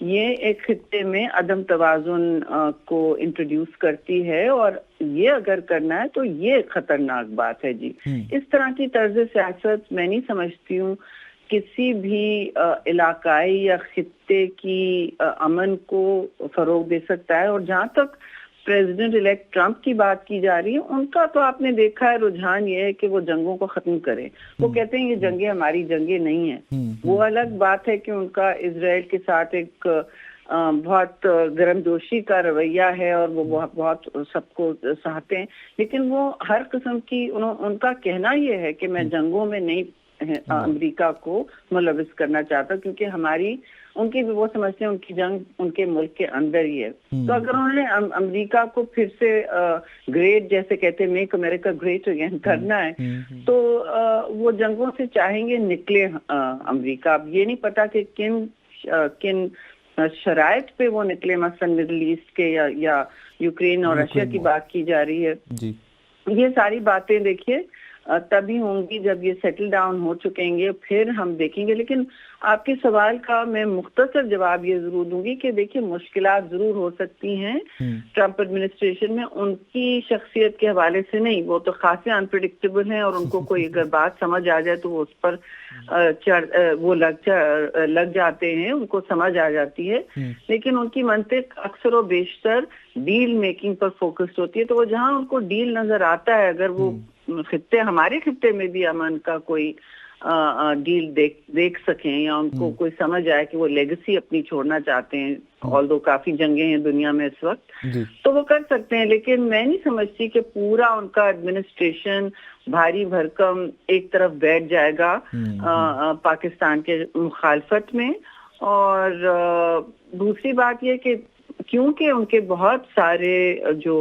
یہ ایک خطے میں عدم توازن کو انٹروڈیوس کرتی ہے، اور یہ اگر کرنا ہے تو یہ خطرناک بات ہے جی۔ اس طرح کی طرز سیاست میں نہیں سمجھتی ہوں کسی بھی علاقائی یا خطے کی امن کو فروغ دے سکتا ہے۔ اور جہاں تک پریزیڈنٹ الیکٹ ٹرمپ کی بات کی جا رہی ہے، ان کا تو آپ نے دیکھا ہے رجحان یہ ہے کہ وہ جنگوں کو ختم کریں۔ وہ کہتے ہیں یہ جنگیں ہماری جنگیں نہیں ہیں۔ وہ الگ بات ہے کہ ان کا اسرائیل کے ساتھ ایک بہت گرم جوشی کا رویہ ہے، اور وہ بہت سب کو سہتے ہیں، لیکن وہ ہر قسم کی ان کا کہنا یہ ہے کہ میں جنگوں میں نہیں امریکہ کو ملوث کرنا چاہتا، کیونکہ ان کی بھی وہ سمجھتے ہیں ان کی جنگ ان کے ملک کے اندر ہی ہے۔ تو اگر انہوں نے امریکہ کو پھر سے گریٹ، جیسے کہتے ہیں میک امریکہ گریٹ اگین کرنا ہے، تو وہ جنگوں سے چاہیں گے نکلے امریکہ۔ اب یہ نہیں پتا کہ کن شرائط پہ وہ نکلے، مثلا مڈل ایسٹ کے یا یوکرین اور رشیا کی بات کی جا رہی ہے۔ یہ ساری باتیں دیکھیے تبھی ہوں گی جب یہ سیٹل ڈاؤن ہو چکیں گے، پھر ہم دیکھیں گے۔ لیکن آپ کے سوال کا میں مختصر جواب یہ ضرور دوں گی کہ دیکھیے مشکلات ضرور ہو سکتی ہیں ٹرمپ ایڈمنسٹریشن میں، ان کی شخصیت کے حوالے سے نہیں، وہ تو خاصے انپریڈکٹیبل ہیں، اور ان کو کوئی اگر بات سمجھ آ جائے تو وہ اس پر وہ لگ جاتے ہیں، ان کو سمجھ آ جاتی ہے۔ لیکن ان کی منطق اکثر و بیشتر ڈیل میکنگ پر فوکسڈ ہوتی ہے، تو وہ جہاں ان کو ڈیل نظر آتا ہے، اگر وہ ہمارے خطے میں بھی امن کا کوئی ڈیل دیکھ سکیں، یا ان کو کوئی سمجھ آئے کہ وہ لیگسی اپنی چھوڑنا چاہتے ہیں، آلدو کافی جنگیں ہیں دنیا میں اس وقت، تو وہ کر سکتے ہیں۔ لیکن میں نہیں سمجھتی کہ پورا ان کا ایڈمنسٹریشن بھاری بھرکم ایک طرف بیٹھ جائے گا پاکستان کے مخالفت میں۔ اور دوسری بات یہ کہ کیونکہ ان کے بہت سارے جو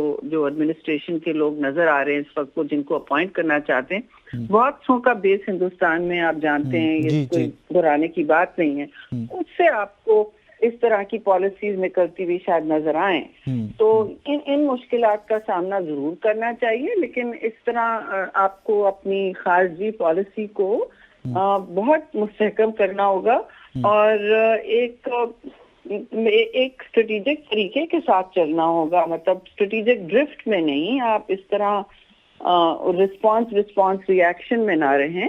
ایڈمنسٹریشن کے لوگ نظر آ رہے ہیں اس وقت، جن کو اپوائنٹ کرنا چاہتے ہیں، بہت سو کا بیس ہندوستان میں آپ جانتے ہیں، یہ کوئی دہرانے کی بات نہیں ہے، اس سے آپ کو اس طرح کی پالیسیز نکلتی ہوئی شاید نظر آئیں۔ تو ان مشکلات کا سامنا ضرور کرنا چاہیے، لیکن اس طرح آپ کو اپنی خارجی پالیسی کو بہت مستحکم کرنا ہوگا، اور ایک اسٹریٹجک طریقے کے ساتھ چلنا ہوگا، مطلب اسٹریٹجک ڈرفٹ میں نہیں، آپ اس طرح رسپانس ریئیکشن میں نہ رہیں۔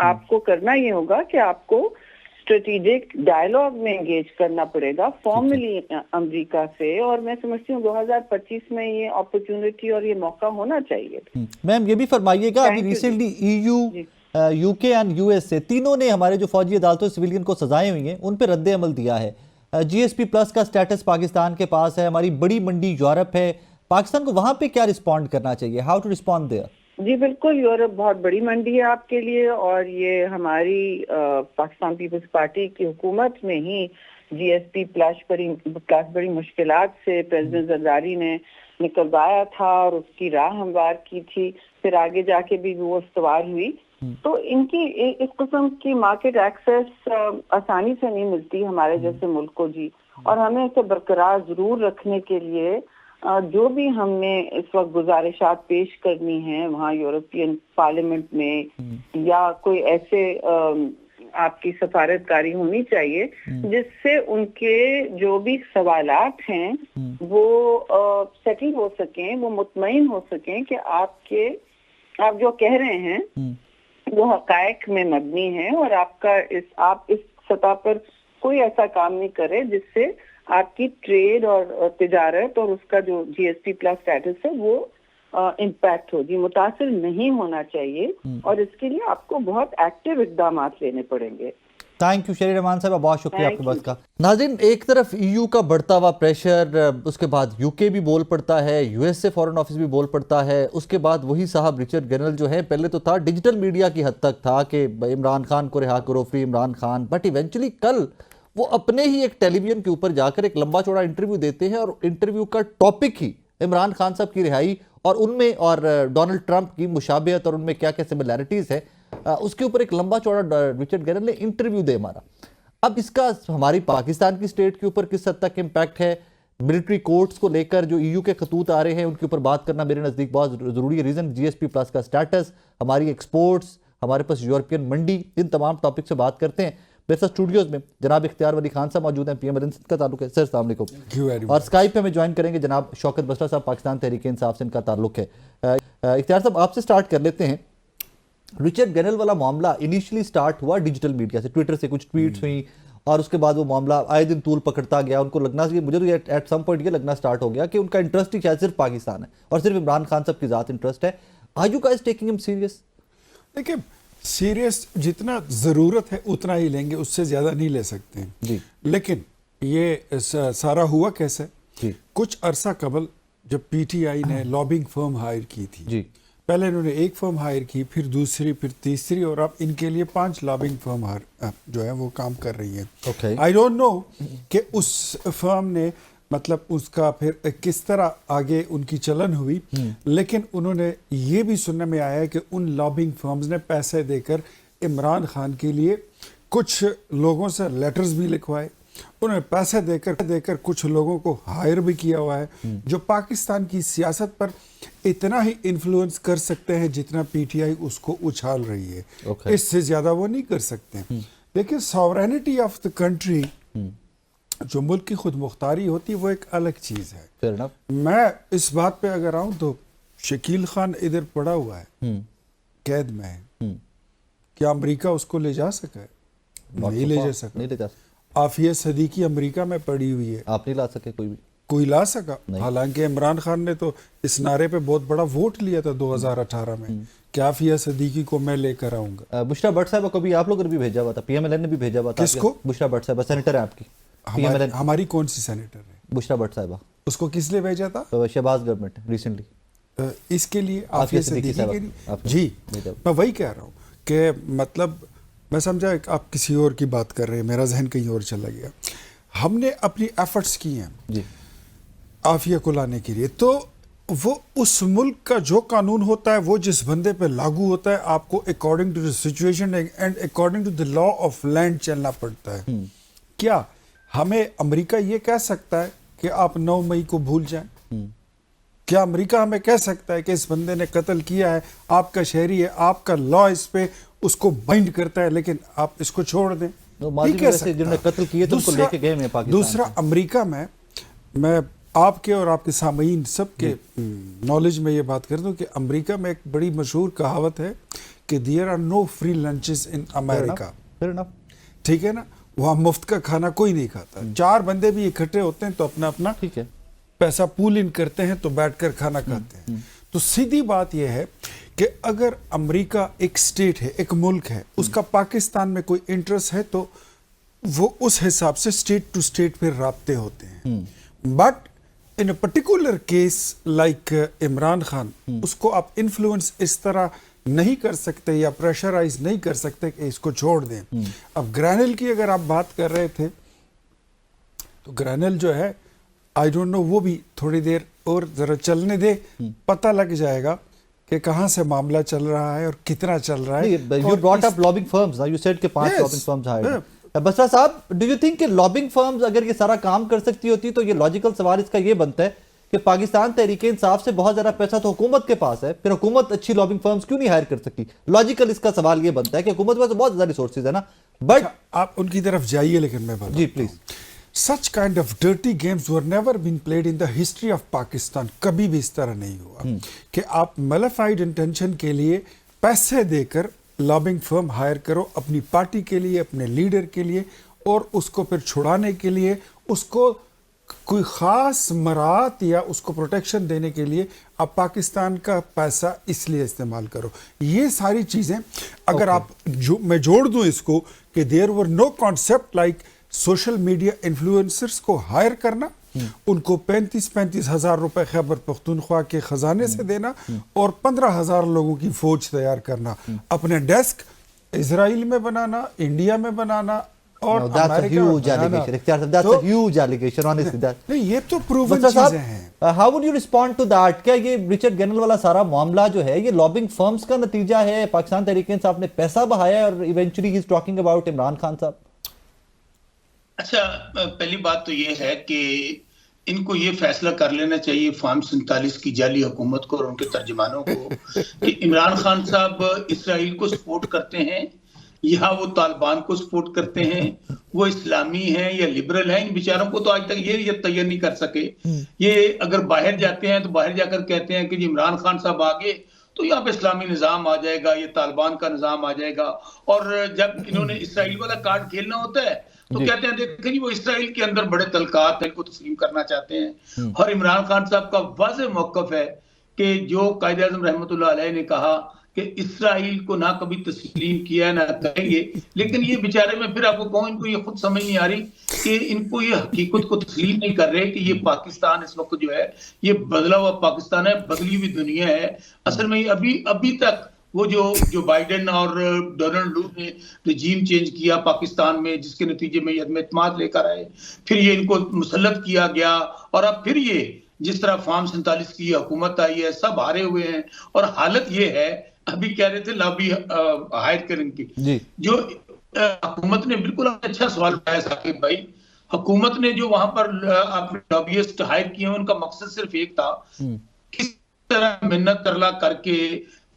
آپ کو کرنا یہ ہوگا کہ آپ کو اسٹریٹجک ڈائیلاگ میں انگیج کرنا پڑے گا فارملی امریکہ سے، اور میں سمجھتی ہوں 2025 میں یہ اپرچونٹی اور یہ موقع ہونا چاہیے۔ میم یہ بھی فرمائیے گا، ابھی ریسنٹلی یو کے اینڈ یو ایس اے تینوں نے ہمارے جو فوجی عدالتوں سویلین کو سزائیں ہوئی ہیں ان پہ رد عمل دیا ہے۔ جی ایس پی پلس کا سٹیٹس پاکستان کے پاس ہے، ہماری بڑی منڈی یورپ ہے، پاکستان کو وہاں پہ کیا رسپونڈ کرنا چاہیے؟ How to respond there? جی بالکل، یورپ بہت بڑی منڈی ہے آپ کے لیے، اور یہ ہماری پاکستان پیپلز پارٹی کی حکومت میں ہی جی ایس پی پلس بڑی مشکلات سے پریزیڈنٹ زرداری نے نکلوایا تھا اور اس کی راہ ہموار کی تھی، پھر آگے جا کے بھی وہ استوار ہوئی۔ تو ان کی اس قسم کی مارکیٹ ایکسیس آسانی سے نہیں ملتی ہمارے جیسے ملک کو جی، اور ہمیں اسے برقرار ضرور رکھنے کے لیے جو بھی ہم نے اس وقت گزارشات پیش کرنی ہیں وہاں یورپین پارلیمنٹ میں، یا کوئی ایسے آپ کی سفارتکاری ہونی چاہیے جس سے ان کے جو بھی سوالات ہیں وہ سیٹل ہو سکیں، وہ مطمئن ہو سکیں کہ آپ جو کہہ رہے ہیں وہ حقائق میں مبنی ہے، اور آپ اس سطح پر کوئی ایسا کام نہیں کرے جس سے آپ کی ٹریڈ اور تجارت اور اس کا جو جی ایس پی پلس اسٹیٹس ہے وہ امپیکٹ ہو، جی متاثر نہیں ہونا چاہیے، اور اس کے لیے آپ کو بہت ایکٹیو اقدامات لینے پڑیں گے۔ تھینک یو شہری رحمان صاحب، بہت شکریہ آپ کے بات کا۔ ناظرین، ایک طرف ای یو کا بڑھتا ہوا پریشر، اس کے بعد یو کے بھی بول پڑتا ہے، U S A foreign office بھی بول پڑتا ہے، اس کے بعد وہی صاحب رچرڈ گرنل جو ہے، پہلے تو تھا ڈیجیٹل میڈیا کی حد تک تھا کہ عمران خان کو رہا کرو، free Imran Khan, but eventually کل وہ اپنے ہی ایک ٹیلی ویژن کے اوپر جا کر ایک لمبا چوڑا انٹرویو دیتے ہیں، اور انٹرویو کا ٹاپک ہی عمران خان صاحب کی رہائی اور ان میں اور ڈونلڈ ٹرمپ کی مشابہت اور ان میں کیا کیا سملیرٹیز ہے، اس کے اوپر ایک لمبا چوڑا رچرڈ گرنل نے انٹرویو دے مارا۔ اب اس کا ہماری پاکستان کی سٹیٹ کے اوپر کس حد تک امپیکٹ ہے، ملٹری کورٹس کو لے کر جو ای یو کے خطوط آ رہے ہیں ان کے اوپر بات کرنا میرے نزدیک بہت ضروری ہے۔ ریزن جی ایس پی پلس کا سٹیٹس، ہماری ایکسپورٹس، ہمارے پاس یورپین منڈی، ان تمام ٹاپک سے بات کرتے ہیں۔ میرے ساتھ اسٹوڈیوز میں جناب اختیار ولی خان صاحب موجود ہیں, پی ایم ایل این کا تعلق ہے. سر السلام علیکم. اور اسکائپ پہ ہمیں جوائن کریں گے جناب شوکت بسرا صاحب, پاکستان تحریک انصاف سے ان کا تعلق ہے. اختیار صاحب آپ سے سٹارٹ کر لیتے ہیں. رچرڈ گرنل والا معاملہ انیشلی سٹارٹ ہوا ڈیجیٹل میڈیا سے, ٹویٹر سے کچھ ٹویٹس ہوئیں اور اس کے بعد وہ معاملہ آئے دن طول پکڑتا گیا. ان کو لگنا, مجھے تو ایٹ سم پوائنٹ یہ لگنا سٹارٹ ہو گیا کہ ان کا انٹرسٹ ہی شاید صرف پاکستان ہے اور صرف عمران خان صاحب کی ذات انٹرسٹ ہے. آر یو گائز ٹیکنگ ہم سیریس؟ دیکھیں سیریس جتنا ضرورت ہے اتنا ہی لیں گے, اس سے زیادہ نہیں لے سکتے جی. لیکن یہ سارا ہوا کیسے؟ جی. کچھ عرصہ قبل جب پی ٹی آئی نے لابنگ فرم ہائر کی تھی, جی, پہلے انہوں نے ایک فرم ہائر کی, پھر دوسری, پھر تیسری, اور اب ان کے لیے 5 لابنگ فرم جو ہے وہ کام کر رہی ہیں. آئی ڈونٹ نو کہ اس فرم نے مطلب اس کا پھر کس طرح آگے ان کی چلن ہوئی, لیکن انہوں نے یہ بھی سننے میں آیا ہے کہ ان لابنگ فرمز نے پیسے دے کر عمران خان کے لیے کچھ لوگوں سے لیٹرز بھی لکھوائے, انہوں نے پیسے دے کر کچھ لوگوں کو ہائر بھی کیا ہوا ہے جو پاکستان کی سیاست پر اتنا ہی انفلوئنس کر سکتے ہیں جتنا پی ٹی آئی اس کو اچھال رہی ہے. اس سے زیادہ وہ نہیں کر سکتے. لیکن ساورینٹی آف دا کنٹری, جو ملک کی خود مختاری ہوتی ہے, وہ ایک الگ چیز ہے. میں اس بات پہ اگر آؤں تو شکیل خان ادھر پڑا ہوا ہے, قید میں ہے, کیا امریکہ اس کو لے جا سکا ہے؟ نہیں لے جا سکا. عافیہ صدیقی امریکہ میں پڑی ہوئی ہے, آپ نہیں لا سکے, کوئی لا سکا. حالانکہ عمران خان نے تو اس نعرے پہ بہت بڑا ووٹ لیا تھا 2018 میں کہ عافیہ صدیقی کو میں لے کر آؤں گا. بشرا بٹ صاحبہ کو بھی آپ لوگوں نے بھی بھیجا ہوا تھا, پی ایم ایل این نے بھی بھیجا ہوا تھا. کس کو؟ بشرا بٹ صاحبہ, سینیٹر ہے آپ کی. ہماری کون سی سینیٹر ہے؟ بشرا بٹ صاحبہ. اس کو کس لیے بھیجا تھا؟ Shahbaz government recently. اس کے لیے عافیہ صدیقی کے لیے. جی, میں وہی کہہ رہا ہوں کہ مطلب میں سمجھا آپ کسی اور کی بات کر رہے ہیں, میرا ذہن کہیں اور چلا گیا. ہم نے اپنی ایفرٹس کی ہیں عافیہ کو لانے کے لیے, تو وہ اس ملک کا جو قانون ہوتا ہے وہ جس بندے پہ لاگو ہوتا ہے, آپ کو according to the situation and according to the law of land چلنا پڑتا ہے. کیا ہمیں امریکہ یہ کہہ سکتا ہے کہ آپ 9 مئی کو بھول جائیں؟ کیا امریکہ ہمیں کہہ سکتا ہے کہ اس بندے نے قتل کیا ہے, آپ کا شہری ہے, آپ کا لا اس پہ اس کو بائنڈ کرتا ہے, لیکن آپ اس کو چھوڑ دیں؟ دوسرا, امریکہ میں آپ کے اور آپ کے سامعین سب کے نالج میں یہ بات کر دوں کہ امریکہ میں ایک بڑی مشہور کہاوت ہے کہ there are no free lunches in America. ٹھیک ہے نا, وہاں مفت کا کھانا کوئی نہیں کھاتا. 4 بندے بھی اکٹھے ہوتے ہیں تو اپنا پیسہ پول ان کرتے ہیں تو بیٹھ کر کھانا کھاتے ہیں. تو سیدھی بات یہ ہے کہ اگر امریکہ ایک سٹیٹ ہے, ایک ملک ہے, اس کا پاکستان میں کوئی انٹرسٹ ہے تو وہ اس حساب سے سٹیٹ ٹو سٹیٹ پھر رابطے ہوتے ہیں. But in a particular case like Imran Khan, اس کو آپ انفلوئنس اس طرح نہیں کر سکتے یا پریشرائز نہیں کر سکتے کہ اس کو چھوڑ دیں. اب گرینل کی اگر آپ بات کر رہے تھے تو گرینل جو ہے آئی ڈونٹ نو, وہ بھی تھوڑی دیر اور ذرا چلنے دے, پتہ لگ جائے گا کہ کہاں سے معاملہ چل رہا ہے اور کتنا چل رہا ہے. You brought up lobbying firms, you said کہ 5 lobbying firms hired. بسرا صاحب, do you think کہ lobbying firms اگر یہ سارا کام کر سکتی ہوتی تو یہ لاجیکل سوال اس کا یہ بنتا ہے کہ پاکستان تحریک انصاف سے بہت زیادہ پیسہ تو حکومت کے پاس ہے, پھر حکومت اچھی لابنگ فرمز کیوں نہیں ہائر کر سکتی؟ لاجیکل اس کا سوال یہ بنتا ہے کہ حکومت کے پاس بہت زیادہ ریسورسز ہے نا. بٹ آپ ان کی طرف جائیے, لیکن میں بات جی please. Such kind of dirty games were never been played in the history of Pakistan. کبھی بھی اس طرح نہیں ہوا کہ آپ ملیفائڈ انٹینشن کے لیے پیسے دے کر لابنگ فرم ہائر کرو اپنی پارٹی کے لیے, اپنے لیڈر کے لیے, اور اس کو پھر چھڑانے کے لیے, اس کو کوئی خاص مراعات یا اس کو پروٹیکشن دینے کے لیے آپ پاکستان کا پیسہ اس لیے استعمال کرو. یہ ساری چیزیں اگر آپ میں جوڑ دوں اس کو کہ there were no concept like social media influencers کو ہائر کرنا, ان کو 35 ہزار روپے خیبر پختونخوا کے خزانے سے دینا اور 15,000 لوگوں کی فوج تیار کرنا, اپنے ڈیسک اسرائیل میں بنانا, انڈیا میں بنانا اور یہ تو پروون چیزیں ہیں. How would you respond to that? کیا یہ رچرڈ گرنل والا سارا معاملہ جو ہے یہ لابنگ فرمز کا نتیجہ ہے؟ پاکستان تحریک انصاف نے پیسہ بہایا ہے اور eventually he is talking about Imran Khan صاحب. اچھا, پہلی بات تو یہ ہے کہ ان کو یہ فیصلہ کر لینا چاہیے فارم 47 کی جعلی حکومت کو اور ان کے ترجمانوں کو کہ عمران خان صاحب اسرائیل کو سپورٹ کرتے ہیں یا وہ طالبان کو سپورٹ کرتے ہیں، وہ اسلامی ہیں یا لبرل ہیں. ان بیچاروں کو تو آج تک یہ تیار نہیں کر سکے. یہ اگر باہر جاتے ہیں تو باہر جا کر کہتے ہیں کہ جی عمران خان صاحب آگے تو یہاں پہ اسلامی نظام آ جائے گا، یہ طالبان کا نظام آ جائے گا. اور جب انہوں نے اسرائیل والا کارڈ کھیلنا ہوتا ہے تو کہتے ہیں دیکھیں جی وہ اسرائیل کے اندر بڑے تلقات ہیں، ان کو تسلیم کرنا چاہتے ہیں. اور عمران خان صاحب کا واضح موقف ہے کہ جو قائد اعظم رحمۃ اللہ علیہ نے کہا کہ اسرائیل کو نہ کبھی تسلیم کیا نہ کریں گے. لیکن یہ بیچارے میں پھر آپ کو کہوں، ان کو یہ خود سمجھ نہیں آ رہی کہ ان کو یہ حقیقت کو تسلیم نہیں کر رہے کہ یہ پاکستان اس وقت جو ہے یہ بدلا ہوا پاکستان ہے، بدلی ہوئی دنیا ہے. اصل میں ابھی تک وہ جو بائیڈن اور ڈونلڈ ٹرمپ نے رجیم چینج کیا پاکستان میں، جس کے نتیجے میں یہ عدم اعتماد لے کر آئے، پھر یہ ان کو مسلط کیا گیا، اور اب پھر یہ جس طرح فارم 47 کی حکومت آئی ہے، سب ہارے ہوئے ہیں. اور حالت یہ ہے، ابھی کہہ رہے تھے لابی ہائر کرنے کی، جو حکومت نے بالکل اچھا سوال اٹھایا ثاقب بھائی. حکومت نے جو وہاں پر اپنے لابیسٹ ہائر کیے ہیں، ان کا مقصد صرف ایک تھا، کس طرح منت ترلا کر کے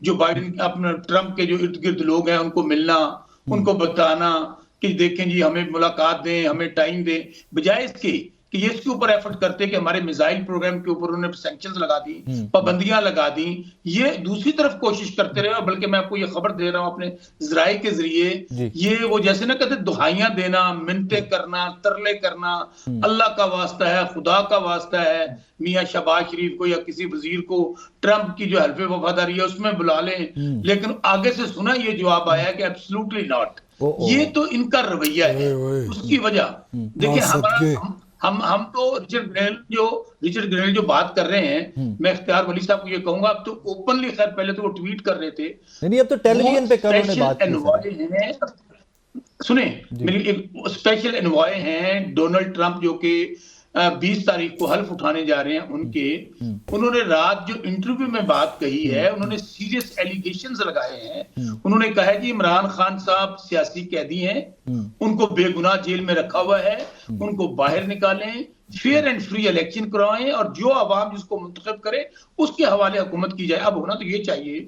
جو بائیڈن اپنے ٹرمپ کے جو ارد گرد لوگ ہیں ان کو ملنا، ان کو بتانا کہ دیکھیں جی ہمیں ملاقات دیں، ہمیں ٹائم دیں، بجائے اس کے کہ یہ اس کے اوپر ایفرٹ کرتے کہ ہمارے میزائل پروگرام کے اوپر انہوں نے سینکشنز لگا دی، پابندیاں لگا دی. یہ دوسری طرف کوشش کرتے رہے. اور بلکہ میں آپ کو یہ خبر دے رہا ہوں اپنے ذرائع کے ذریعے، یہ وہ جیسے نہ کہتے دہائیاں دینا، منتیں کرنا، ترلے کرنا، اللہ کا واسطہ ہے، خدا کا واسطہ ہے، میاں شہباز شریف کو یا کسی وزیر کو ٹرمپ کی جو حلف وفاداری ہے اس میں بلا لیں. لیکن آگے سے سنا یہ جواب آیا کہ ایبسلوٹلی ناٹ. یہ تو ان کا رویہ ہے. اس کی وجہ دیکھیں، ہم تو رچرڈ گرینل جو بات کر رہے ہیں، میں اختیار ولی صاحب کو یہ کہوں گا، اب تو اوپنلی، خیر پہلے تو وہ ٹویٹ کر رہے تھے، نہیں اب تو ٹیلی ویژن پہ کب انہوں نے بات کی. سنیں میری ایک اسپیشل انوائے ہیں ڈونلڈ ٹرمپ جو کہ 20 تاریخ کو حلف اٹھانے جا رہے ہیں ان کے. انہوں نے رات جو انٹرویو میں بات کہی ہے، انہوں نے سیریس ایلیگیشنز لگائے ہیں. انہوں نے کہا ہے کہ عمران خان صاحب سیاسی قیدی ہیں، ان کو بے گناہ جیل میں رکھا ہوا ہے، ان کو باہر نکالیں، فیئر اینڈ فری الیکشن کروائیں، اور جو عوام جس کو منتخب کرے اس کے حوالے حکومت کی جائے. اب ہونا تو یہ چاہیے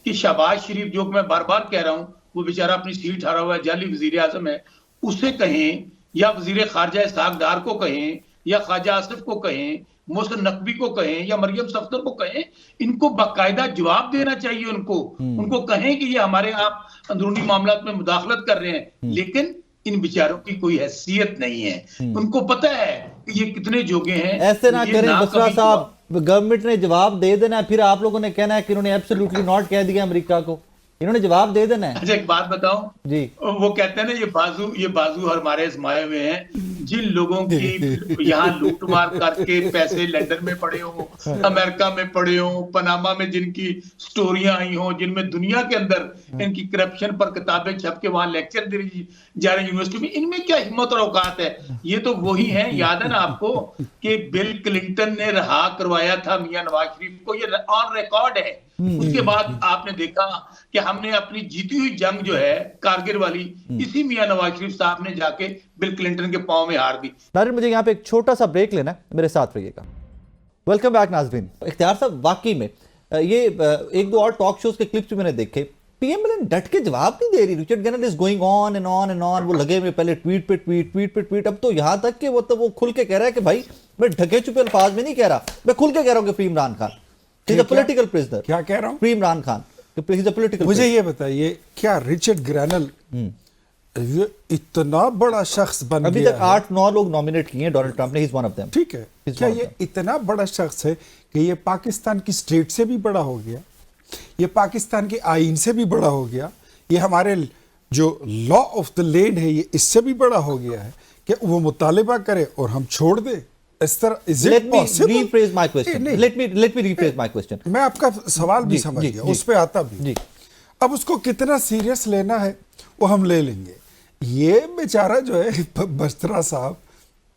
کہ شہباز شریف، جو میں بار بار کہہ رہا ہوں، وہ بیچارہ اپنی سیٹ ہارا ہوا ہے، جعلی وزیر اعظم ہے، اسے کہیں، یا وزیر خارجہ اسحاق ڈار کو کہیں، یا خواجہ آصف کو کہیں، محسن نقوی کو کہیں، یا مریم صفدر کو کہیں، ان کو باقاعدہ جواب دینا چاہیے. ان کو کہیں کہ یہ ہمارے آپ اندرونی معاملات میں مداخلت کر رہے ہیں. لیکن ان بیچاروں کی کوئی حیثیت نہیں ہے. ان کو پتہ ہے کہ یہ کتنے جوگے ہیں. ایسے نہ کریں بسرا صاحب، گورنمنٹ نے جواب دے دینا ہے، پھر آپ لوگوں نے کہنا ہے کہ انہوں نے ایبسلیوٹلی ناٹ کہہ دیا امریکہ کو. انہوں نے جواب دے دینا ہے. اچھا ایک بات بتاؤں جی، وہ کہتے ہیں نا یہ بازو ہمارے ازمائے ہوئے ہیں، جن لوگوں کی یہاں لوٹ مار کر کے پیسے لندن میں پڑے ہوں، امریکہ میں پڑے ہوں، پناما میں جن کی سٹوریاں آئی ہوں، جن میں دنیا کے اندر ان کی کرپشن پر کتابیں چھپ کے وہاں لیکچر دی جا رہے ہیں یونیورسٹی میں، ان میں کیا ہمت اور اوقات ہے. یہ تو وہی ہیں، یاد ہے نا آپ کو کہ بل کلنٹن نے رہا کروایا تھا میاں نواز شریف کو، یہ آن ریکارڈ ہے. اس کے بعد آپ نے دیکھا کہ ہم نے اپنی جیتی ہوئی جنگ جو ہے کارگل والی، اسی میاں نواز شریف صاحب نے جا کے بل کلنٹن کے پاؤں میں ہار دی. ناظرین مجھے یہاں پہ ایک چھوٹا سا بریک لینا ہے، میرے ساتھ رہیے گا. ویلکم بیک ناظرین. اختیار صاحب واقعی میں یہ ایک دو اور ٹاک شوز کے کلپس میں نے دیکھے، پی ایم ایل این ڈٹ کے جواب نہیں دے رہی. Richard Grenell is going on and on and on, وہ لگے ہوئے پہلے ٹویٹ پہ ٹویٹ، اب تو یہاں تک کہ وہ کھل کے کہہ رہا ہے کہ بھائی میں ڈھکے چھپے الفاظ میں نہیں کہہ رہا، میں کھل کے کہہ رہا ہوں کہ free Imran Khan is a political prisoner. کیا کہہ رہا ہوں؟ Free Imran Khan is a political مجھے یہ بتائیے، کیا رچرڈ گرینل اتنا بڑا شخص بن گیا؟ ابھی تک 8-9 لوگ نومینیٹ کیے ہیں ڈونلڈ ٹرمپ نے، he's one of them. ٹھیک ہے، کیا یہ اتنا بڑا شخص ہے کہ یہ پاکستان کی اسٹیٹ سے بھی بڑا ہو گیا، یہ پاکستان کے آئین سے بھی بڑا ہو گیا، یہ ہمارے جو لا آف دا لینڈ ہے یہ اس سے بھی بڑا ہو گیا ہے کہ وہ مطالبہ کرے اور ہم چھوڑ دیں؟ اس طرح Let me rephrase my question. Let me rephrase my question. میں آپ کا سوال بھی سمجھ گیا، اس پہ آتا بھی. اب اس کو کتنا سیریس لینا ہے وہ ہم لے لیں گے. یہ بیچارہ جو ہے بسترا صاحب،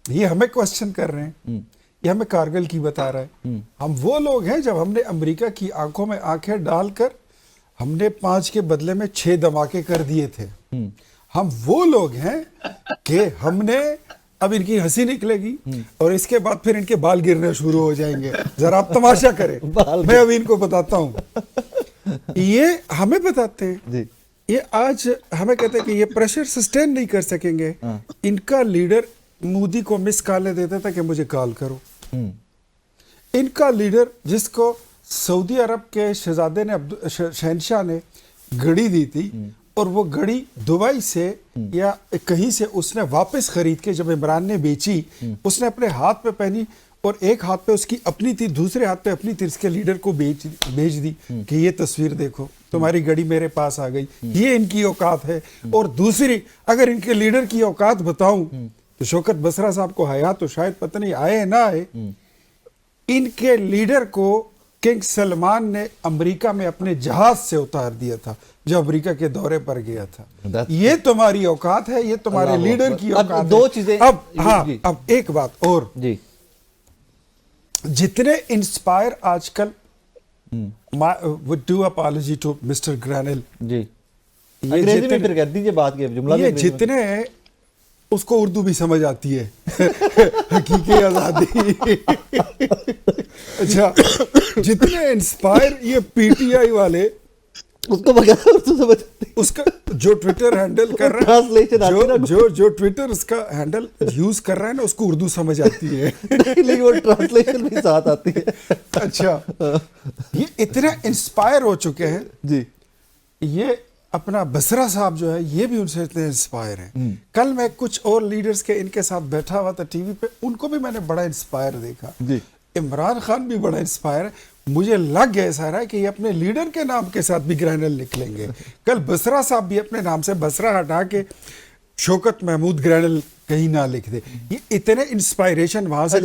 یہ ہمیں کوسچن کر رہے ہیں، یہ ہمیں کارگل کی بتا رہا ہے. ہم وہ لوگ ہیں جب ہم نے امریکہ کی آنکھوں میں آنکھیں ڈال کر ہم نے 5 کے بدلے میں 6 دھماکے کر دیے تھے. ہم وہ لوگ ہیں کہ ہم نے، اب ان کی ہنسی نکلے گی اور اس کے بعد پھر ان کے بال گرنے شروع ہو جائیں گے. ذرا آپ تماشا کریں، میں اب ان کو بتاتا ہوں. یہ ہمیں بتاتے ہیں یہ آج ہمیں کہتے ہیں کہ یہ پریشر سسٹین نہیں کر سکیں گے. ان کا لیڈر مودی کو مس کالیں دیتا تھا کہ مجھے کال کرو. ان کا لیڈر جس کو سعودی عرب کے شہزادے نے شہنشاہ نے گھڑی دی تھی اور وہ گھڑی دبئی سے یا کہیں سے اس نے واپس خرید کے جب عمران نے بیچی اس نے اپنے ہاتھ پہ پہنی اور ایک ہاتھ پہ اس کی اپنی تھی دوسرے ہاتھ پہ اپنی تھی, اس کے لیڈر کو بھیج دی کہ یہ تصویر دیکھو تمہاری گھڑی میرے پاس آ گئی. یہ ان کی اوقات ہے. اور دوسری اگر ان کے لیڈر کی اوقات بتاؤں تو شوکت بسرا صاحب کو حیات تو شاید پتہ نہیں آئے نہ آئے, ان کے لیڈر کو کنگ سلمان نے امریکہ میں اپنے جہاز سے اتار دیا تھا جو امریکہ کے دورے پر گیا تھا. یہ تمہاری اوقات ہے, یہ تمہارے لیڈر کی اوقات ہے. دو چیزیں اب ایک بات اور, جتنے انسپائر آج کل would do apology to Mr. Granell. جی انگریزی میں پھر کر دیجئے بات کے جملہ یہ جتنے ہیں اس کو اردو بھی سمجھ آتی ہے حقیقی آزادی. اچھا جتنے انسپائر یہ پی ٹی آئی والے اس کو بغیر اردو سمجھ آتی ہے. اس کا جو ٹویٹر ہینڈل کر رہا ہے جو ٹویٹر اس کا ہینڈل یوز کر رہا ہے نا اس کو اردو سمجھ آتی ہے لیکن وہ ٹرانسلیشن بھی ساتھ آتی ہے. اچھا یہ اتنے انسپائر ہو چکے ہیں. جی یہ اپنا بسرا صاحب جو ہے یہ بھی ان سے اتنے انسپائر ہیں. کل میں کچھ اور لیڈرز کے ان کے ساتھ بیٹھا ہوا تھا ٹی وی پہ, ان کو بھی میں نے بڑا انسپائر دیکھا. عمران خان بھی بڑا انسپائر ہے. مجھے لگ گیا سارا کہ یہ اپنے لیڈر کے نام کے ساتھ بھی گرینل لکھ لیں گے. کل بسرا صاحب بھی اپنے نام سے بسرا ہٹا کے شوکت محمود گرینل کہیں نہ لکھ دے. یہ اتنے انسپائریشن وہاں سے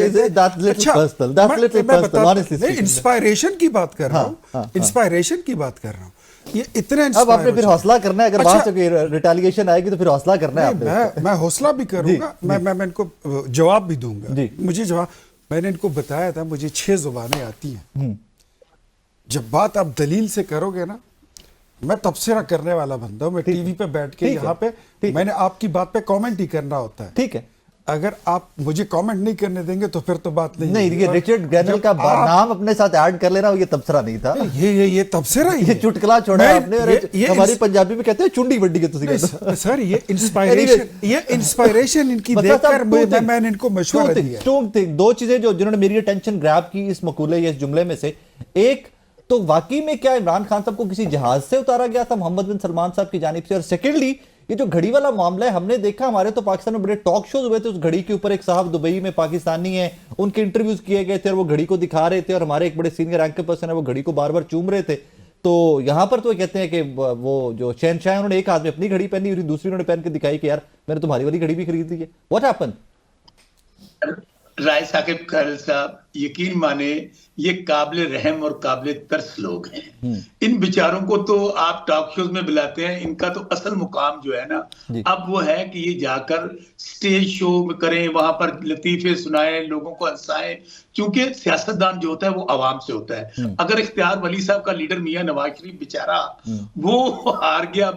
انسپائریشن کی بات کر رہا ہوں, انسپائریشن کی بات کر رہا ہوں. یہ اتنے اب آپ نے پھر حوصلہ کرنا ہے, اگر وہاں سے ریٹیلیشن آئے گی تو پھر حوصلہ کرنا ہے آپ نے. میں حوصلہ بھی کروں گا, میں ان کو جواب بھی دوں گا. مجھے جواب, میں نے ان کو بتایا تھا مجھے 6 زبانیں آتی ہیں. جب بات آپ دلیل سے کرو گے نا, میں تبصرہ کرنے والا بندہ ہوں. میں ٹی وی پہ بیٹھ کے یہاں پہ میں نے آپ کی بات پہ کامنٹ ہی کرنا ہوتا ہے. ٹھیک ہے, اگر آپ مجھے کامنٹ نہیں کرنے دیں گے تو پھر تو بات نہیں. یہ ریچرڈ گرینل کا نام اپنے ساتھ ایڈ کر لینا یہ تبصرہ نہیں تھا, یہ تبصرہ ہی یہ چٹکلا چھوڑا آپ نے. ہماری پنجابی میں کہتے ہیں چنڈی بڈی کے تسی کہتے ہیں سر. یہ انسپائریشن ان کی دیکھ کر میں نے ان کو مشورہ دیا. دو چیزیں جنہوں نے میری اٹینشن گراب کی اس مقولے یا اس جملے میں سے, ایک تو واقعی میں کیا عمران خان صاحب کو کسی جہاز سے اتارا گیا تھا محمد بن سلمان صاحب کی جانب سے, اور سیکنڈلی یہ جو گھڑی والا معاملہ ہے ہم نے دیکھا ہمارے تو پاکستان میں بڑے ٹاک شوز ہوئے تھے اس گھڑی کے اوپر. ایک صاحب دبئی میں پاکستانی ہیں, ان کے انٹرویوز کیے گئے تھے اور وہ گھڑی کو دکھا رہے تھے, اور ہمارے ایک بڑے سینئر رینک کے پرسن ہے وہ گھڑی کو بار بار چوم رہے تھے. تو یہاں پر تو کہتے ہیں کہ وہ جو شہنشاہ ہیں انہوں نے ایک ہاتھ میں اپنی گھڑی پہنی اور دوسری انہوں نے پہن کے دکھائی کہ یار میں نے تمہاری والی گھڑی بھی خرید لی ہے. What happen? رائے ثاقب خیرل صاحب, یقین مانے یہ قابل رحم اور قابل ترس لوگ ہیں. ان بیچاروں کو تو آپ ٹاک شوز میں بلاتے ہیں, ان کا تو اصل مقام جو ہے نا اب وہ ہے کہ یہ جا کر سٹیج شو کریں, وہاں پر لطیفے سنائیں, لوگوں کو ہنسائیں. کیونکہ سیاستدان جو ہوتا ہے وہ عوام سے ہوتا ہے. اگر اختیار ولی صاحب کا لیڈر میاں نواز شریف بیچارہ وہ ہار گیا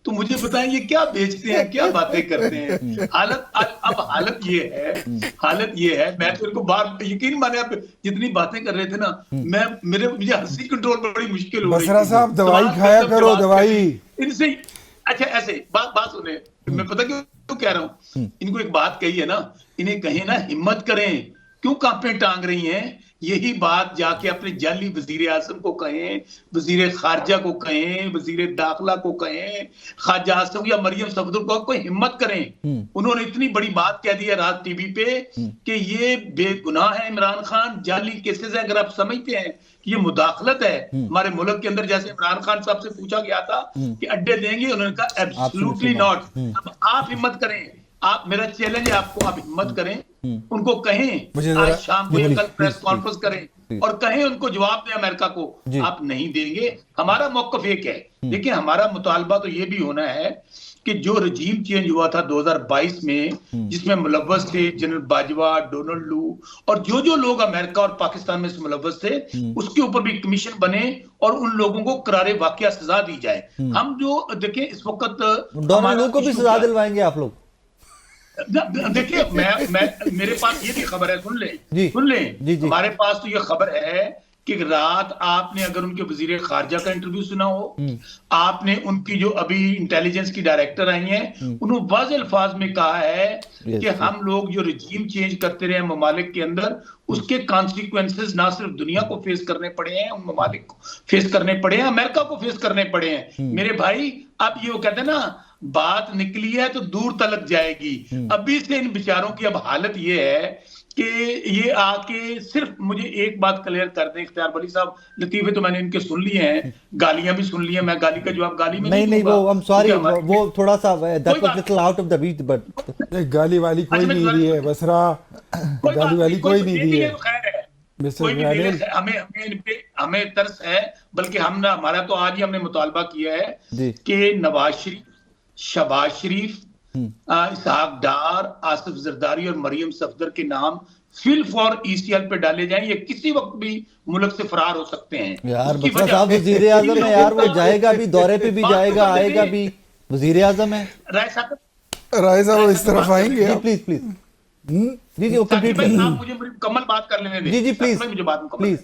تو مجھے بتائیں یہ کیا بیچتے ہیں, کیا باتیں کرتے ہیں. حالت یہ ہے میں تو ان کو بار یقین مانے آپ جتنی باتیں کر رہے تھے نا مجھے ہنسی کنٹرول بڑی مشکل ہو رہی ہے. بسرا صاحب دوائی کھایا کرو, دوائی ان سے. اچھا ایسے بات سنیں, میں پتہ کیوں کہہ رہا ہوں, ان کو ایک بات کہی ہے نا, انہیں کہیں نا ہمت کریں, کیوں کانپیں ٹانگ رہی ہیں. یہی بات جا کے اپنے جعلی وزیر اعظم کو کہیں, وزیر خارجہ کو کہیں, وزیر داخلہ کو کہیں, خواجہ آصف یا مریم صفدر کو کوئی ہمت کریں. انہوں نے اتنی بڑی بات کہہ دی ہے رات ٹی وی پہ کہ یہ بے گناہ ہے عمران خان, جعلی کیسز ہیں. اگر آپ سمجھتے ہیں کہ یہ مداخلت ہے ہمارے ملک کے اندر, جیسے عمران خان صاحب سے پوچھا گیا تھا کہ اڈے دیں گے, انہوں نے کہا ایبسولوٹلی ناٹ. اب آپ ہمت کریں, آپ میرا چیلنج ہے آپ کو, آپ ہمت کریں, ان کو کہیں آج شام کو کل پریس کانفرنس کریں اور کہیں ان کو جواب دیں امریکہ کو آپ نہیں دیں گے. ہمارا موقف ایک ہے, دیکھیں ہمارا مطالبہ تو یہ بھی ہونا ہے کہ جو رجیم چینج ہوا تھا 2022 میں, جس میں ملوث تھے جنرل باجوہ, ڈونلڈ لو اور جو لوگ امریکہ اور پاکستان میں ملوث تھے, اس کے اوپر بھی کمیشن بنے اور ان لوگوں کو قرار واقعہ سزا دی جائے. ہم جو دیکھیں اس وقت ڈونلڈ لو کو بھی سزا دلوائیں گے آپ لوگ. دیکھیے میرے پاس یہ بھی خبر ہے, سن لیں ہمارے پاس تو یہ خبر ہے کہ رات آپ نے اگر ان کے وزیر خارجہ کا انٹرویو سنا ہو، آپ نے ان کی جو ابھی انٹیلیجنس کی ڈائریکٹر آئی ہیں، انہوں نے واضح الفاظ میں کہا ہے کہ ہم لوگ جو رجیم چینج کرتے رہے ممالک کے اندر، اس کے کانسیکوینسز نہ صرف دنیا کو فیس کرنے پڑے ہیں، ان ممالک کو فیس کرنے پڑے ہیں، امریکہ کو فیس کرنے پڑے ہیں۔ میرے بھائی اب یہ وہ کہتے ہیں نا بات نکلی ہے تو دور تلک جائے گی۔ ابھی سے ان بیچاروں کی اب حالت یہ ہے کہ یہ آ کے صرف مجھے ایک بات کلیئر کر دیں اختیار ولی صاحب، لطیفے تو میں نے ان کے سن لیے ہیں، گالیاں بھی سن لی ہیں، میں گالی کا جواب گالی میں نہیں وہ I'm sorry وہ تھوڑا سا that was little out of the reach but گالی والی کوئی نہیں دی ہے بسرا، گالی والی کوئی نہیں دی ہے کوئی بھی ہمیں ترس ہے، بلکہ ہمارا تو آج ہی ہم نے مطالبہ کیا ہے کہ نواز شریف، شہباز شریف، اسحاق ڈار، آصف زرداری اور مریم صفدر کے نام فل فور ECL پہ ڈالے جائیں، یہ کسی وقت بھی ملک سے فرار ہو سکتے ہیں۔ یار بسرا صاحب وزیر اعظم ہے یار، وہ جائے گا بھی دورے پہ بھی جائے گا، آئے گا بھی، وزیر اعظم ہے۔ رائے صاحب اس طرف آئیں گے پلیز پلیز جی وہ کمپلیٹ آپ مجھے مکمل بات کر لینے دیں۔ جی پلیز مجھے بات مکمل پلیز۔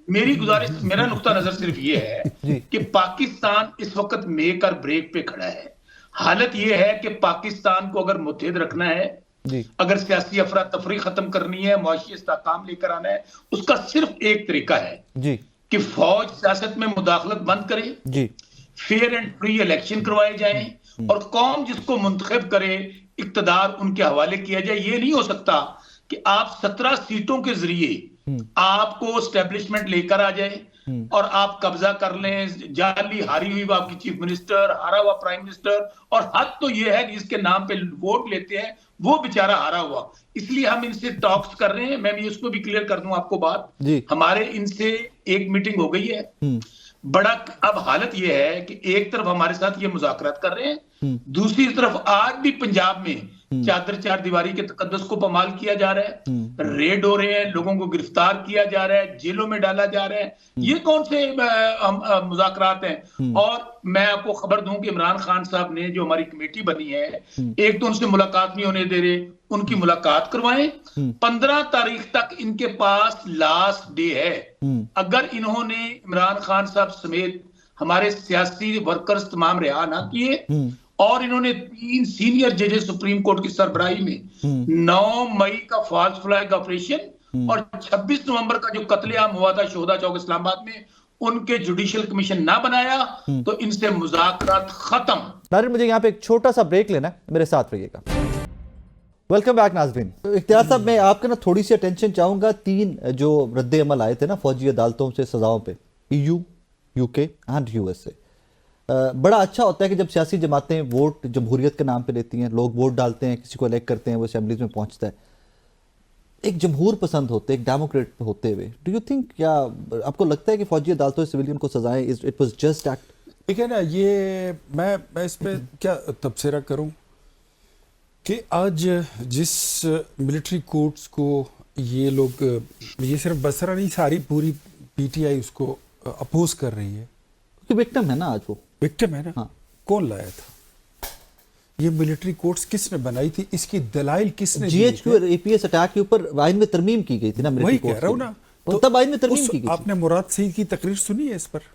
میری گزارش، میرا نقطہ نظر صرف یہ ہے کہ پاکستان اس وقت میک اور بریک پہ کھڑا ہے۔ حالت یہ ہے کہ پاکستان کو اگر متحد رکھنا ہے، اگر سیاسی افراتفری ختم کرنی ہے، معاشی استحکام لے کر آنا ہے، اس کا صرف ایک طریقہ ہے کہ فوج سیاست میں مداخلت بند کرے، فیئر اینڈ فری الیکشن کروائے جائیں، اور قوم جس کو منتخب کرے اقتدار ان کے حوالے کیا جائے۔ یہ نہیں ہو سکتا کہ آپ 17 سیٹوں کے ذریعے آپ کو اسٹیبلشمنٹ لے کر آ جائے اور آپ قبضہ کر لیں، جعلی ہاری ہوئی آپ کی چیف منسٹر، ہارا ہوا پرائم منسٹر، اور حد تو یہ ہے کہ جس کے نام پہ ووٹ لیتے ہیں وہ بیچارہ ہارا ہوا۔ اس لیے ہم ان سے ٹاکس کر رہے ہیں۔ میں بھی اس کو بھی کلیئر کر دوں آپ کو بات، ہمارے ان سے ایک میٹنگ ہو گئی ہے بڑا۔ اب حالت یہ ہے کہ ایک طرف ہمارے ساتھ یہ مذاکرات کر رہے ہیں، دوسری طرف آج بھی پنجاب میں چادر چار دیواری کے تقدس کو پامال کیا جا رہا ہے، ریڈ ہو رہے ہیں، لوگوں کو گرفتار کیا جا رہا ہے، جیلوں میں ڈالا جا رہا ہے۔ یہ کون سے مذاکرات ہیں؟ اور میں آپ کو خبر دوں کہ عمران خان صاحب نے جو ہماری کمیٹی بنی ہے، ایک تو ان سے ملاقات نہیں ہونے دے رہے، ان کی ملاقات کروائیں۔ 15 تاریخ تک ان کے پاس لاسٹ ڈے ہے۔ اگر انہوں نے عمران خان صاحب سمیت ہمارے سیاسی ورکرز تمام رہا نہ کیے، اور انہوں نے 3 سینئر ججز سپریم کورٹ کی سربراہی میں 9 مئی کا فالس فلیگ آپریشن اور 26 نومبر کا جو قتل عام ہوا تھا شہداء چوک اسلام آباد میں، ان کے جوڈیشل کمیشن نہ بنایا تو ان سے مذاکرات ختم۔ ناظرین مجھے یہاں پہ ایک چھوٹا سا بریک لینا ہے، میرے ساتھ رہیے گا۔ ویلکم بیک ناظرین۔ اختیار صاحب میں آپ کا نا تھوڑی سی اٹینشن چاہوں گا، 3 جو رد عمل آئے تھے نا فوجی عدالتوں سے سزاؤں پہ، EU، UK اینڈ USA۔ بڑا اچھا ہوتا ہے کہ جب سیاسی جماعتیں ووٹ جمہوریت کے نام پہ لیتی ہیں، لوگ ووٹ ڈالتے ہیں، کسی کو الیکٹ کرتے ہیں، وہ اسمبلیز میں پہنچتا ہے، ایک جمہور پسند ہوتے، ایک ڈیموکریٹ ہوتے ہوئے، ڈو یو تھنک، کیا آپ کو لگتا ہے کہ فوجی عدالتوں سے سویلین کو سزائیں اٹ واز جسٹ ایکٹ؟ دیکھیں نا، یہ میں اس پہ کیا تبصرہ کروں کہ آج جس ملٹری کورٹس کو یہ لوگ، یہ صرف بسرا نہیں، ساری پوری PTI اس کو اپوز کر رہی ہے، کیونکہ وکٹم ہے نا، آج وہ وکٹم ہے نا۔ کون لایا تھا یہ ملٹری کورٹس؟ کس نے بنائی تھی؟ اس کی دلائل کس نے؟ GHQ اور APS اٹیک کے اوپر آئین میں ترمیم کی گئی تھی نا ملٹری کورٹس، وہی کہہ رہا ہوں نا، تب آئین میں ترمیم کی گئی۔ آپ نے مراد سعید کی تقریر سنی ہے اس پر؟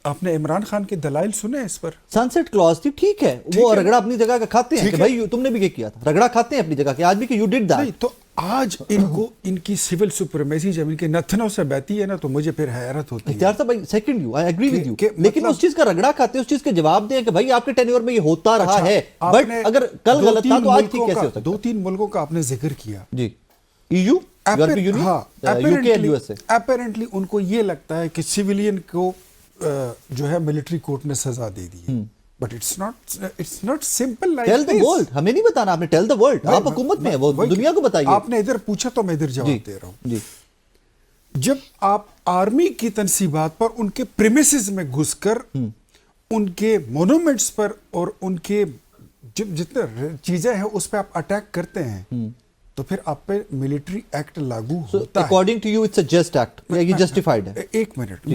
آپ نے عمران خان کے دلائل سنے اس پر؟ سنسٹ کلاس تھی، ٹھیک ہے، وہ رگڑا اپنی جگہ کا کھاتے ہیں کہ بھائی تم نے بھی یہ کیا تھا، رگڑا کھاتے ہیں اپنی جگہ کہ آج بھی کہ یو ڈیڈ دیٹ۔ تو آج ان کو ان کی سول سپریمیسی جب ان کے نتنوں سے بہتی ہے نا تو مجھے پھر حیرت ہوتی ہے۔ اختیار صاحب second you, I agree with you, لیکن اس چیز کا رگڑا کھاتے ہیں، اس چیز کے جواب دیں کہ بھائی آپ کے ٹینیور میں یہ ہوتا رہا ہے، بٹ اگر کل غلط تھا تو آج ٹھیک کیسے ہو سکتا ہے؟ 2-3 ملکوں کا آپ نے ذکر کیا جی، EU، UK اور USA۔ اپیرنٹلی ان کو یہ لگتا ہے کہ سیویلین کو جو ہے ملٹری کورٹ نے سزا دے دی ہے، but it's not simple like tell the world, ہمیں نہیں بتانا، آپ نے ٹیل دی ورلڈ، آپ حکومت میں ہیں، وہ دنیا کو بتائیے۔ آپ نے ادھر پوچھا تو میں ادھر جواب دے رہا ہوں۔ جی، جب آپ آرمی کی تنصیبات پر ان کے پریمیسز میں گھس کر ان کے مونومنٹس پر اور ان کے جتنے چیزیں ہیں اس پہ آپ اٹیک کرتے ہیں تو پھر آپ پہ ملٹری ایکٹ لاگو ہوتا ہے۔ According to you it's a just act, یہ جسٹیفائیڈ ہے؟ ایک منٹ،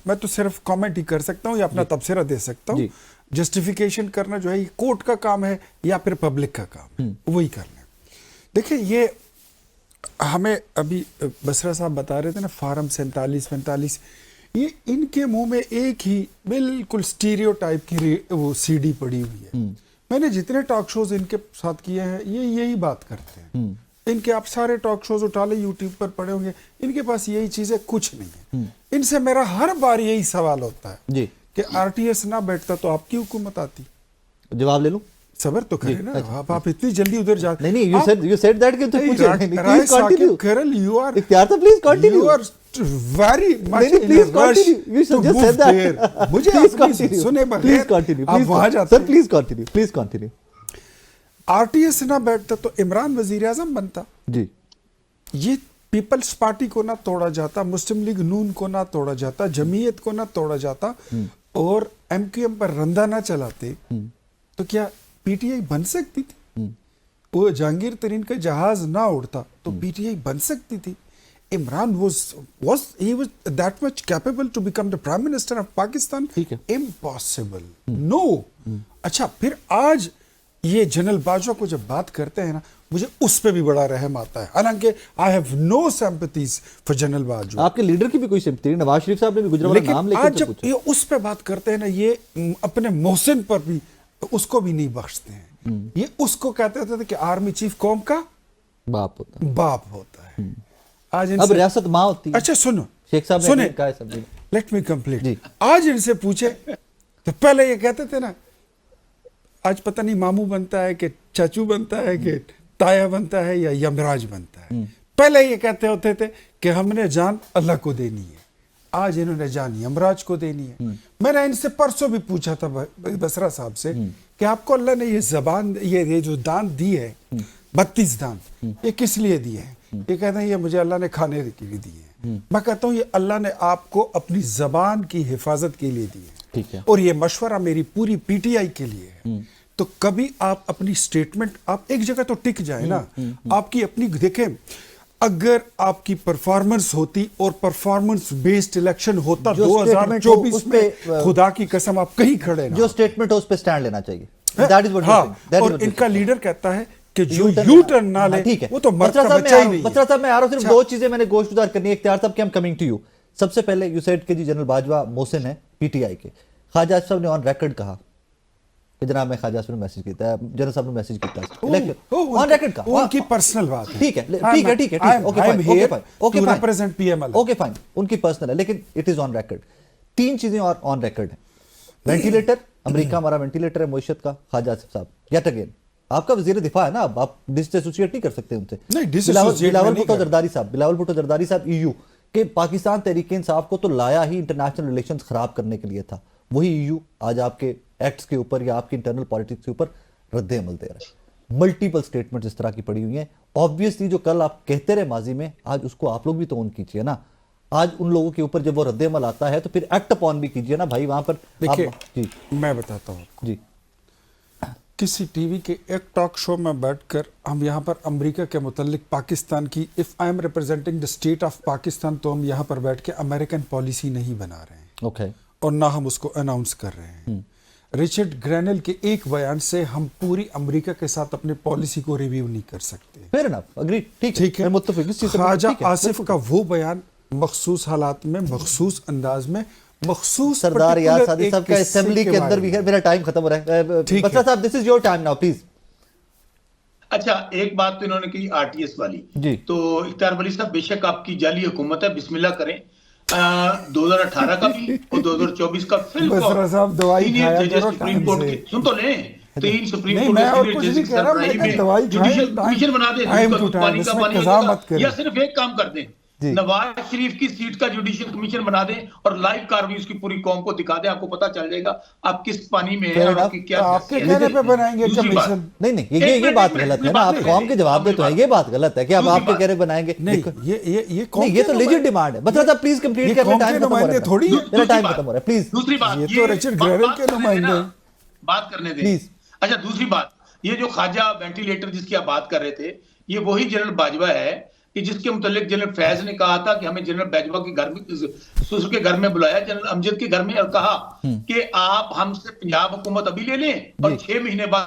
میں تو صرف کامنٹ ہی کر سکتا ہوں یا اپنا تبصرہ دے سکتا ہوں۔ جسٹیفیکیشن کرنا جو ہے یہ کورٹ کا کام ہے یا پھر پبلک کا کام ہے، وہی کرنا ہے۔ دیکھیں، یہ ہمیں ابھی بسرا صاحب بتا رہے تھے نا فارم 47-45 یہ ان کے منہ میں ایک ہی بالکل اسٹیریو ٹائپ کی وہ سی ڈی پڑی ہوئی ہے. میں نے جتنے ٹاک شوز ان کے ساتھ کیے ہیں یہ یہی بات کرتے ہیں. ان کے آپ سارے ٹاک شوز اٹھا لیں یوٹیوب پر پڑے ہوں گے, ان کے پاس یہی چیزیں کچھ نہیں ہے. ان سے میرا ہر بار یہی سوال ہوتا ہے جی کہ آر ٹی ایس نہ بیٹھتا تو آپ کی حکومت آتی. جواب لے لوں. صبر تو کریں نا, آپ اتنی جلدی ادھر جاتے. نہیں you said that کہ تو پوچھے. رائے ثاقب کھیرل you are اختیار صاحب please continue. you are very much in a please rush continue. You to should just move say that. there. مجھے پلیز اپنی کنٹینیو. سنے پلیز بغیر کنٹینیو. آپ وہاں جاتے sir please continue. Please continue. R T S نہ بیٹھتا تو عمران وزیر اعظم بنتا. جی یہ پیپلز پارٹی کو نہ توڑا جاتا, مسلم لیگ نون کو نہ توڑا جاتا, جمعیت کو نہ توڑا جاتا اور ایم کیو ایم پر رندہ نہ چلاتے تو کیا پی ٹی آئی بن سکتی تھی؟ وہ جہانگیر ترین کا جہاز نہ اڑتا تو پی ٹی آئی بن سکتی تھی. Imran was that much capable to become the prime minister of Pakistan? Impossible. No. اچھا پھر آج یہ جنرل باجوہ کو جب بات کرتے ہیں نا مجھے اس پہ بھی بڑا رحم آتا ہے, حالانکہ I have no sympathies for general Bajwa. آپ کے لیڈر کی بھی کوئی سمپتی نہیں, نواز شریف صاحب نے بھی گجرات نام لے لیکن آج جب یہ اس پہ بات کرتے ہیں نا یہ اپنے محسن پر بھی اس کو بھی نہیں بخشتے ہیں. یہ اس کو کہتے تھے کہ آرمی چیف قوم کا باپ ہوتا ہے. آج اب ریاست ماں ہوتی ہے. اچھا سنو شیخ صاحب سنیں, نے کہا ہے سب. Let me complete. آج ان سے پوچھے تو پہلے یہ کہتے تھے نا آج پتہ نہیں ماموں بنتا ہے کہ چاچو بنتا ہے کہ تایا بنتا ہے یا یمراج بنتا ہے. پہلے یہ کہتے ہوتے تھے کہ ہم نے جان اللہ کو دینی ہے, آج انہوں نے جان یمراج کو دینی ہے. میں نے ان سے پرسوں بھی پوچھا تھا بسرا صاحب سے کہ آپ کو اللہ نے یہ زبان یہ جو دان دی ہے 32 دان یہ کس لیے دی ہے؟ یہ کہتے ہیں یہ مجھے اللہ نے کھانے کے لیے دی ہے. میں کہتا ہوں یہ اللہ نے آپ کو اپنی زبان کی حفاظت کے لیے دی ہے اور یہ مشورہ میری پوری پی ٹی آئی کے لیے ہے. تو کبھی آپ اپنی سٹیٹمنٹ آپ ایک جگہ تو ٹک جائے نا, آپ کی اپنی دیکھیں اگر آپ کی پرفارمنس ہوتی اور پرفارمنس بیسڈ الیکشن ہوتا 2024 میں خدا کی قسم آپ کہیں کھڑے نا, جو سٹیٹمنٹ ہے اس پہ سٹینڈ لینا چاہیے. اور ان کا لیڈر کہتا ہے کہ جو یو ٹرن نہ لے وہ تو مرد کا بچہ ہی نہیں ہے. بسرا صاحب میں آ رہا ہوں, صرف دو چیزیں میں نے گوشت گزار کرنی ہے. اختیار صاحب کہ ہم کمنگ ٹو یو. سب سے پہلے یو سیڈ کہ جی جنرل باجوہ محسن ہے پی ٹی آئی کے. خواجہ صاحب نے آن ریکارڈ کہا کہ جناب میں خواجہ صاحب نے میسج کیتا ہے, جنرل صاحب نے میسج کیتا ہے آن ریکارڈ کہا. ان کی پرسنل بات ہے. ٹھیک ہے اوکے فائن, ان کی پرسنل ہے لیکن اٹ از آن ریکارڈ. تین چیزیں اور آن ریکارڈ ہیں. وینٹیلیٹر, امریکہ ہمارا وینٹیلیٹر ہے معیشت کا. خواجہ صاحب یٹ اگین آپ کا وزیر دفاع ہے نا, اب آپ ڈس ایسوسیٹ نہیں کر سکتے ان سے. بلاول بھٹو زرداری صاحب ای یو کہ پاکستان تحریک انصاف کو تو لایا ہی انٹرنیشنل ریلیشنز خراب کرنے کے لیے تھا. وہی ای یو آج آپ کے ایکٹس کے اوپر یا آپ کی انٹرنل پالیٹکس کے اوپر رد عمل دے رہا ہے. ملٹیپل سٹیٹمنٹس اس طرح کی پڑی ہوئی ہیں. آبویسلی جو کل آپ کہتے رہے ماضی میں, آج اس کو آپ لوگ بھی تو اون کیجئے نا. آج ان لوگوں کے اوپر جب وہ رد عمل آتا ہے تو پھر ایکٹ اپون بھی کیجئے نا بھائی. وہاں پر دیکھیں میں بتاتا ہوں آپ کو, جی کسی ٹی وی کے ایک ٹاک شو میں بیٹھ کر ہم یہاں پر امریکہ کے متعلق پاکستان کی if I am representing the state of Pakistan تو ہم یہاں پر بیٹھ کے امریکن پالیسی نہیں بنا رہے ہیں اوکے, اور نہ ہم اس کو اناؤنس کر رہے ہیں. رچرڈ گرینل کے ایک بیان سے ہم پوری امریکہ کے ساتھ اپنے پالیسی کو ریویو نہیں کر سکتے. فیئر انف, اگری, ٹھیک ہے, متفق. خواجہ آصف کا وہ بیان مخصوص حالات میں مخصوص انداز میں مخصوص سردار یار سادی صاحب کا اسمبلی کے اندر بھی ہے. میرا ٹائم ختم ہو رہا ہے. Basra sahab this is your time now please. اچھا ایک بات تو انہوں نے کی آر ٹی ایس والی, تو اختیار ولی صاحب بے شک آپ کی جعلی حکومت ہے, بسم اللہ کریں. 2018 کا بھی اور 2024 کا بسرا صاحب دوائی کھایا کرو سپریم کورٹ کے, سن تو لیں, 3 سپریم کورٹ کے ججز کی سربراہی میں جوڈیشل کمیشن بنا دیں پانی کا پانی, یا صرف ایک کام کر دیں, نواز شریف کی سیٹ کا جوڈیشل کمیشن بنا دیں اور لائیو کاروائی اس کی پوری قوم کو دکھا دیں. آپ کو پتا چل جائے گا آپ کس پانی میں ہیں اور آپ کی کیا. آپ کے کہنے پہ بنائیں گے کمیشن. نہیں یہ بات غلط ہے نا, آپ قوم کے جواب دے تو ہے, یہ بات غلط ہے کہ آپ کے کہنے بنائیں گے. یہ تو لیجٹ ڈیمانڈ ہے. بسرا صاحب پلیز کمپلیٹ کریں, ٹائم ختم ہو رہا ہے پلیز. دوسری بات یہ تو رچرڈ گرینل کے نمائندے بات کرنے دیں. اچھا دوسری بات, یہ جو خواجہ وینٹیلیٹر جس کی آپ بات کر رہے تھے, یہ وہی جنرل باجوہ ہے کہ جس کے متعلق جنرل فیض نے کہا تھا کہ ہمیں جنرل باجوہ کے گھر میں سسر کے گھر میں بلایا, جنرل امجد کے گھر میں, اور کہا کہ آپ ہم سے پنجاب حکومت ابھی لے لیں اور 6 مہینے بعد